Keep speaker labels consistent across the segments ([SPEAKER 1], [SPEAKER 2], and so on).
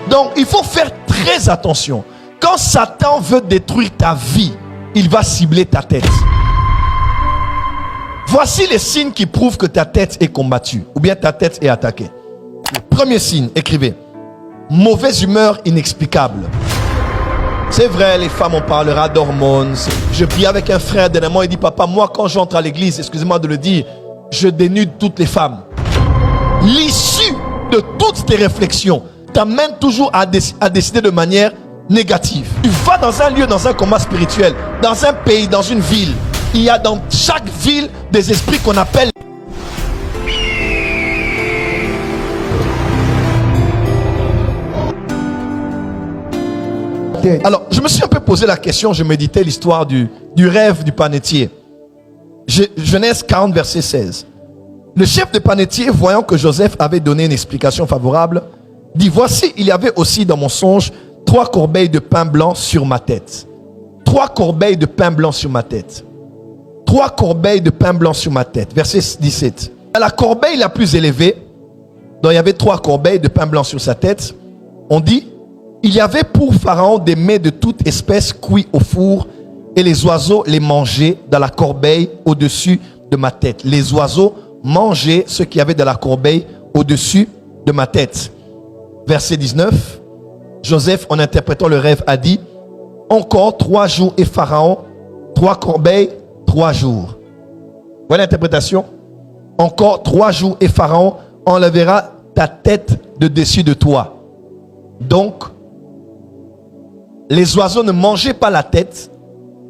[SPEAKER 1] Donc, il faut faire très attention. Quand Satan veut détruire ta vie, il va cibler ta tête. Voici les signes qui prouvent que ta tête est combattue ou bien ta tête est attaquée. Le premier signe, écrivez. Mauvaise humeur inexplicable. C'est vrai, les femmes, on parlera d'hormones. Je prie avec un frère dernièrement, il dit, papa, moi quand j'entre à l'église, excusez-moi de le dire, je dénude toutes les femmes. L'issue de toutes tes réflexions t'amène toujours à décider de manière négative. Tu vas dans un lieu, dans un combat spirituel, dans un pays, dans une ville. Il y a dans chaque ville des esprits qu'on appelle. Alors, je me suis un peu posé la question, je méditais l'histoire du rêve du panetier. Genèse 40, verset 16. Le chef de panetier, voyant que Joseph avait donné une explication favorable, dit, voici, il y avait aussi dans mon songe 3 corbeilles de pain blanc sur ma tête. 3 corbeilles de pain blanc sur ma tête. 3 corbeilles de pain blanc sur ma tête. Verset 17. À la corbeille la plus élevée, dont il y avait 3 corbeilles de pain blanc sur sa tête, on dit, il y avait pour Pharaon des mets de toute espèce cuits au four, et les oiseaux les mangeaient dans la corbeille au-dessus de ma tête. Les oiseaux mangeaient ce qu'il y avait dans la corbeille au-dessus de ma tête. Verset 19. Joseph, en interprétant le rêve, a dit, encore 3 jours et Pharaon, 3 corbeilles, 3 jours. Voilà l'interprétation. Encore 3 jours et Pharaon enlèvera ta tête de dessus de toi. Donc, les oiseaux ne mangeaient pas la tête,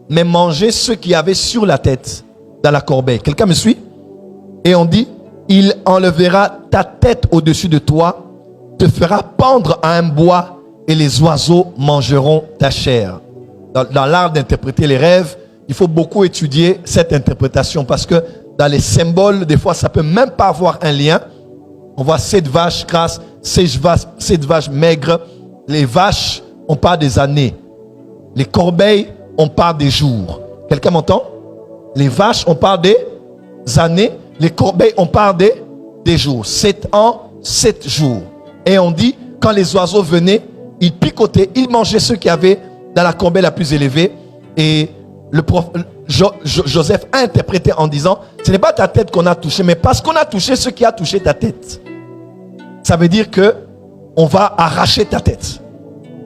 [SPEAKER 1] mais mangeaient ce qu'il y avait sur la tête dans la corbeille. Quelqu'un me suit? Et on dit, il enlèvera ta tête au-dessus de toi, te fera pendre à un bois et les oiseaux mangeront ta chair. Dans l'art d'interpréter les rêves, il faut beaucoup étudier cette interprétation parce que dans les symboles, des fois, ça peut même pas avoir un lien. On voit 7 vaches grasses, 7 vaches maigres. Les vaches, on parle des années. Les corbeilles, on parle des jours. Quelqu'un m'entend? Les vaches, on parle des années. Les corbeilles, on parle des jours. 7 ans, 7 jours. Et on dit, quand les oiseaux venaient, ils picotaient, ils mangeaient ce qu'il y avait dans la corbeille la plus élevée. Et Joseph a interprété en disant, ce n'est pas ta tête qu'on a touché, mais parce qu'on a touché ce qui a touché ta tête. Ça veut dire que on va arracher ta tête.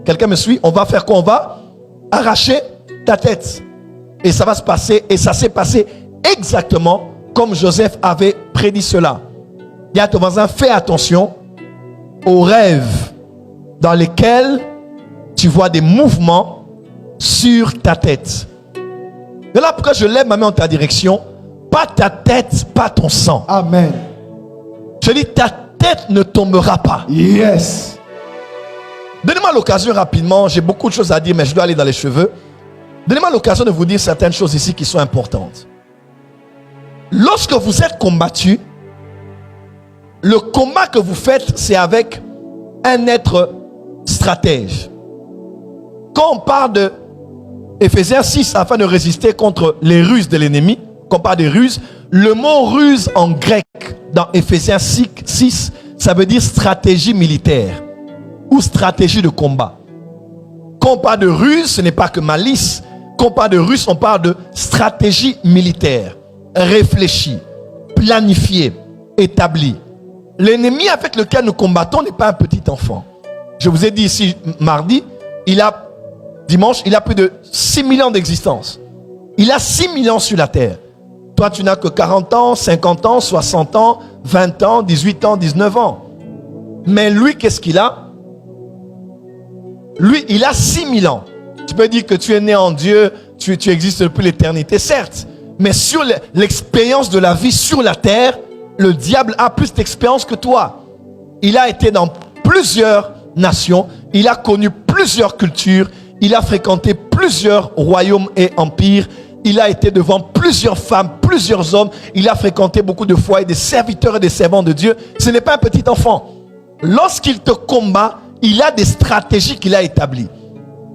[SPEAKER 1] Quelqu'un me suit? On va faire quoi? On va arracher ta tête. Et ça va se passer, et ça s'est passé exactement comme Joseph avait prédit cela. Dis à ton voisin, fais attention aux rêves dans lesquels tu vois des mouvements sur ta tête. De là pourquoi je lève ma main en ta direction, pas ta tête, pas ton sang.
[SPEAKER 2] Amen.
[SPEAKER 1] Je dis ta tête ne tombera pas.
[SPEAKER 2] Yes.
[SPEAKER 1] Donnez-moi l'occasion rapidement, j'ai beaucoup de choses à dire mais je dois aller dans les cheveux. Donnez-moi l'occasion de vous dire certaines choses ici qui sont importantes. Lorsque vous êtes combattu, le combat que vous faites, c'est avec un être stratège. Quand on parle de Éphésiens 6, afin de résister contre les ruses de l'ennemi, quand on parle des ruses, le mot ruse en grec dans Éphésiens 6, ça veut dire stratégie militaire ou stratégie de combat. Quand on parle de ruse, ce n'est pas que malice. Quand on parle de ruse, on parle de stratégie militaire, réfléchie, planifiée, établie. L'ennemi avec lequel nous combattons n'est pas un petit enfant. Je vous ai dit ici mardi, dimanche, il a plus de 6 000 ans d'existence. Il a 6 000 ans sur la terre. Toi, tu n'as que 40 ans, 50 ans, 60 ans, 20 ans, 18 ans, 19 ans. Mais lui, qu'est-ce qu'il a? Lui, il a 6 000 ans. Tu peux dire que tu es né en Dieu, tu existes depuis l'éternité, certes. Mais sur l'expérience de la vie sur la terre, le diable a plus d'expérience que toi. Il a été dans plusieurs nations, il a connu plusieurs cultures, il a fréquenté plusieurs royaumes et empires, il a été devant plusieurs femmes, plusieurs hommes, il a fréquenté beaucoup de foyers, des serviteurs et des servants de Dieu. Ce n'est pas un petit enfant. Lorsqu'il te combat, il a des stratégies qu'il a établies.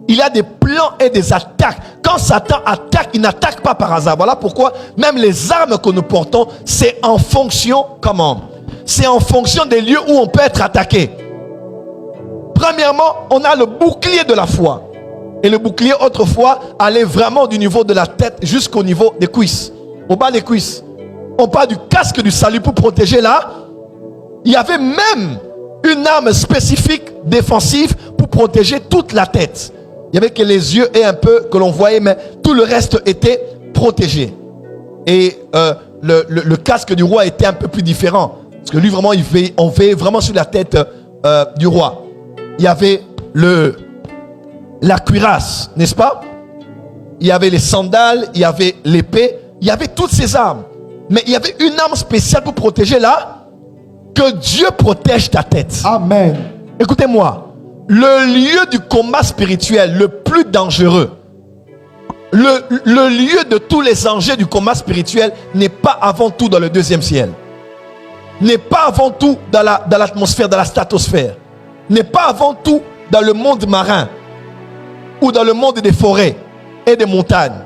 [SPEAKER 1] Il a des plans et des attaques. Quand Satan attaque, il n'attaque pas par hasard. Voilà pourquoi même les armes que nous portons, c'est en fonction, comment? C'est en fonction des lieux où on peut être attaqué. Premièrement, on a le bouclier de la foi. Et le bouclier, autrefois, allait vraiment du niveau de la tête jusqu'au niveau des cuisses, au bas des cuisses. On parle du casque du salut pour protéger là. Il y avait même une arme spécifique défensive pour protéger toute la tête. Il y avait que les yeux et un peu que l'on voyait, mais tout le reste était protégé. Et le casque du roi était un peu plus différent. Parce que lui, vraiment, on veillait vraiment sur la tête du roi. Il y avait la cuirasse, n'est-ce pas? Il y avait les sandales, il y avait l'épée, il y avait toutes ces armes. Mais il y avait une arme spéciale pour protéger là. Que Dieu protège ta tête.
[SPEAKER 2] Amen.
[SPEAKER 1] Écoutez-moi. Le lieu du combat spirituel le plus dangereux, le lieu de tous les enjeux du combat spirituel n'est pas avant tout dans le deuxième ciel. N'est pas avant tout dans l'atmosphère, dans la stratosphère. N'est pas avant tout dans le monde marin. Ou dans le monde des forêts et des montagnes.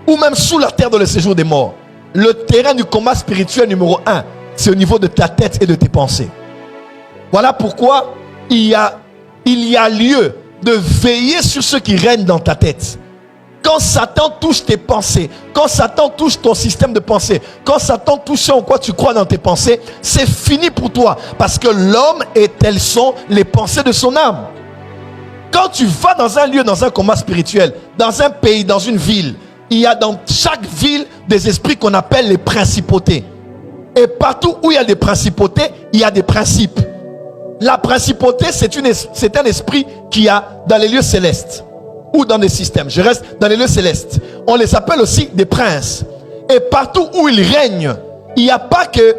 [SPEAKER 1] Ou même sous la terre dans le séjour des morts. Le terrain du combat spirituel numéro 1, c'est au niveau de ta tête et de tes pensées. Voilà pourquoi il y a lieu de veiller sur ce qui règne dans ta tête. Quand Satan touche tes pensées, quand Satan touche ton système de pensée, quand Satan touche ce en quoi tu crois dans tes pensées, c'est fini pour toi. Parce que l'homme et telles sont les pensées de son âme. Quand tu vas dans un lieu, dans un combat spirituel, dans un pays, dans une ville, il y a dans chaque ville des esprits qu'on appelle les principautés. Et partout où il y a des principautés, il y a des principes. La principauté, c'est un esprit qui a dans les lieux célestes ou dans des systèmes. Je reste dans les lieux célestes. On les appelle aussi des princes. Et partout où ils règnent, il n'y a pas que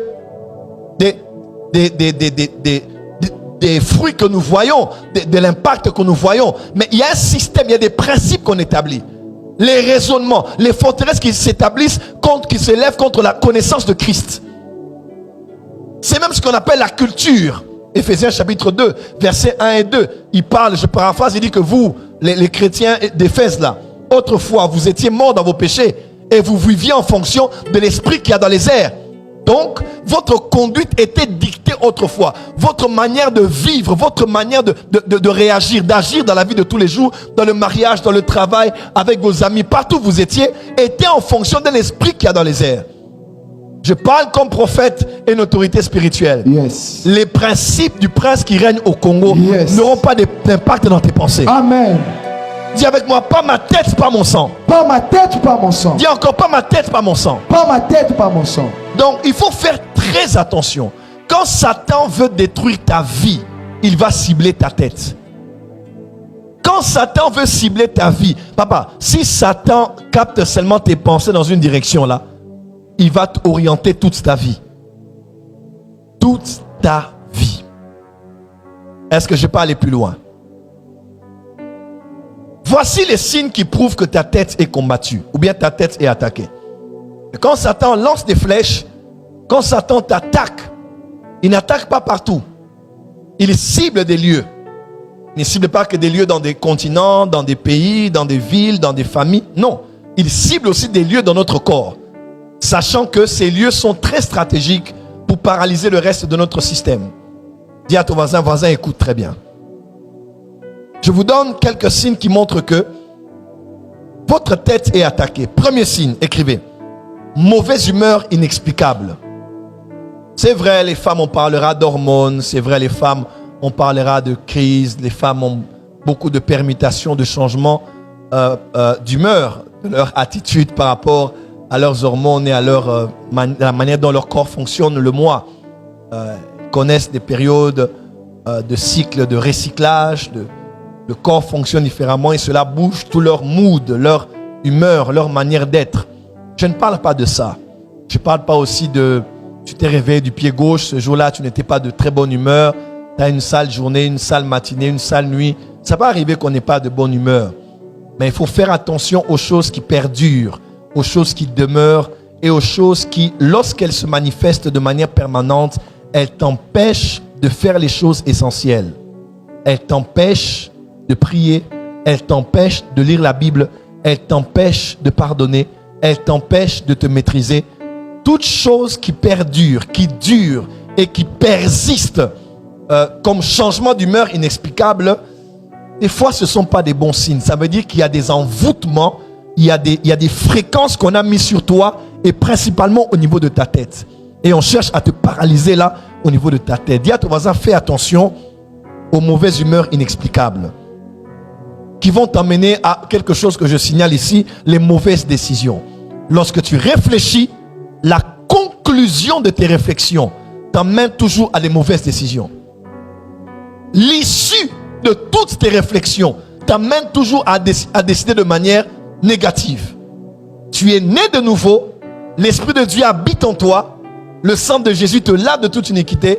[SPEAKER 1] des fruits que nous voyons, de l'impact que nous voyons, mais il y a un système, il y a des principes qu'on établit. Les raisonnements, les forteresses qui s'établissent, qui s'élèvent contre la connaissance de Christ. C'est même ce qu'on appelle la culture. Éphésiens chapitre 2, versets 1 et 2. Il parle, je paraphrase, il dit que vous, les chrétiens d'Éphèse là, autrefois, vous étiez morts dans vos péchés et vous viviez en fonction de l'esprit qu'il y a dans les airs. Donc, votre conduite était dictée autrefois. Votre manière de vivre, votre manière de réagir, d'agir dans la vie de tous les jours, dans le mariage, dans le travail, avec vos amis, partout où vous étiez, était en fonction de l'esprit qu'il y a dans les airs. Je parle comme prophète et une autorité spirituelle.
[SPEAKER 2] Yes.
[SPEAKER 1] Les principes du prince qui règne au Congo n'auront pas d'impact dans tes pensées.
[SPEAKER 2] Amen.
[SPEAKER 1] Dis avec moi, pas ma tête, pas mon sang.
[SPEAKER 2] Pas ma tête, pas mon sang.
[SPEAKER 1] Dis encore, pas ma tête, pas mon sang.
[SPEAKER 2] Pas ma tête, pas mon sang.
[SPEAKER 1] Donc, il faut faire très attention. Quand Satan veut détruire ta vie, il va cibler ta tête. Quand Satan veut cibler ta vie, papa, si Satan capte seulement tes pensées dans une direction là, il va t'orienter toute ta vie. Toute ta vie. Est-ce que je peux aller plus loin? Voici les signes qui prouvent que ta tête est combattue ou bien ta tête est attaquée. Et quand Satan lance des flèches, quand Satan t'attaque, il n'attaque pas partout. Il cible des lieux. Il ne cible pas que des lieux dans des continents, dans des pays, dans des villes, dans des familles. Non, il cible aussi des lieux dans notre corps. Sachant que ces lieux sont très stratégiques pour paralyser le reste de notre système. Dis à ton voisin, écoute très bien. Je vous donne quelques signes qui montrent que votre tête est attaquée. Premier signe, écrivez. Mauvaise humeur inexplicable. C'est vrai, les femmes, on parlera d'hormones. C'est vrai, les femmes, on parlera de crise. Les femmes ont beaucoup de permutations, de changements d'humeur, de leur attitude par rapport à leurs hormones et à la manière dont leur corps fonctionne le mois. Ils connaissent des périodes de cycle de recyclage, le corps fonctionne différemment et cela bouge tout leur mood, leur humeur, leur manière d'être. Je ne parle pas de ça. Je ne parle pas aussi de tu t'es réveillé du pied gauche, ce jour-là tu n'étais pas de très bonne humeur, tu as une sale journée, une sale matinée, une sale nuit. Ça peut arriver qu'on n'ait pas de bonne humeur. Mais il faut faire attention aux choses qui perdurent, aux choses qui demeurent et aux choses qui, lorsqu'elles se manifestent de manière permanente, elles t'empêchent de faire les choses essentielles. Elles t'empêchent de prier, elles t'empêchent de lire la Bible, elles t'empêchent de pardonner, elles t'empêchent de te maîtriser. Toute chose qui perdure, qui dure et qui persiste comme changement d'humeur inexplicable, des fois ce ne sont pas des bons signes. Ça veut dire qu'il y a des envoûtements, il y a des fréquences qu'on a mises sur toi et principalement au niveau de ta tête. Et on cherche à te paralyser là au niveau de ta tête. Dis à ton voisin, fais attention aux mauvaises humeurs inexplicables qui vont t'emmener à quelque chose que je signale ici, les mauvaises décisions. Lorsque tu réfléchis, la conclusion de tes réflexions t'emmène toujours à des mauvaises décisions. L'issue de toutes tes réflexions t'amène toujours à décider de manière négative. Tu es né de nouveau, l'Esprit de Dieu habite en toi, le sang de Jésus te lave de toute iniquité,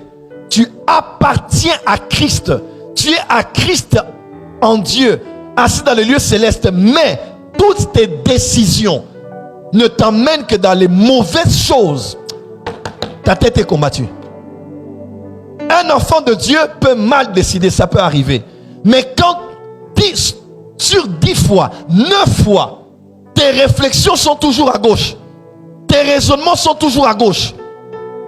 [SPEAKER 1] tu appartiens à Christ, tu es à Christ en Dieu, assis dans les lieux célestes, mais toutes tes décisions ne t'emmènent que dans les mauvaises choses. Ta tête est combattue. Un enfant de Dieu peut mal décider, ça peut arriver. Mais quand sur 10 fois, 9 fois, tes réflexions sont toujours à gauche, tes raisonnements sont toujours à gauche.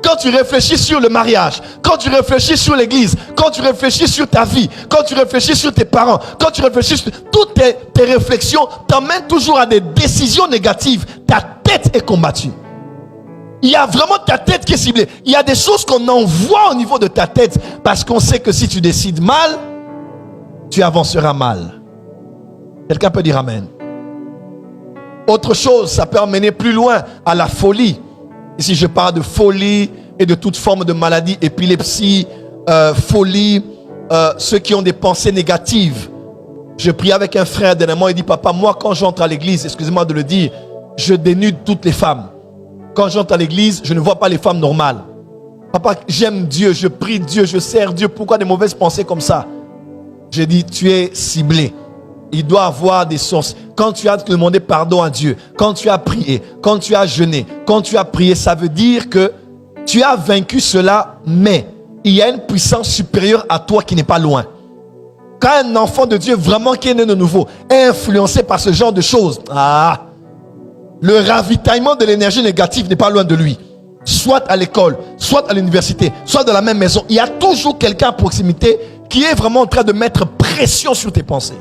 [SPEAKER 1] Quand tu réfléchis sur le mariage, quand tu réfléchis sur l'église, quand tu réfléchis sur ta vie, quand tu réfléchis sur tes parents, quand tu réfléchis sur... Toutes tes réflexions t'emmènent toujours à des décisions négatives. Ta tête est combattue. Il y a vraiment ta tête qui est ciblée. Il y a des choses qu'on envoie au niveau de ta tête parce qu'on sait que si tu décides mal, tu avanceras mal. Quelqu'un peut dire amen. Autre chose, ça peut emmener plus loin à la folie. Ici, je parle de folie et de toute forme de maladie, épilepsie, folie, ceux qui ont des pensées négatives. Je prie avec un frère dernièrement, il dit, papa, moi quand j'entre à l'église, excusez-moi de le dire, je dénude toutes les femmes. Quand j'entre à l'église, je ne vois pas les femmes normales. Papa, j'aime Dieu, je prie Dieu, je sers Dieu. Pourquoi des mauvaises pensées comme ça? Je dis, tu es ciblé. Il doit avoir des sources. Quand tu as demandé pardon à Dieu, quand tu as prié, quand tu as jeûné, quand tu as prié, ça veut dire que tu as vaincu cela, mais il y a une puissance supérieure à toi qui n'est pas loin. Quand un enfant de Dieu vraiment qui est né de nouveau est influencé par ce genre de choses, le ravitaillement de l'énergie négative n'est pas loin de lui. Soit à l'école, soit à l'université, soit dans la même maison. Il y a toujours quelqu'un à proximité qui est vraiment en train de mettre pression sur tes pensées.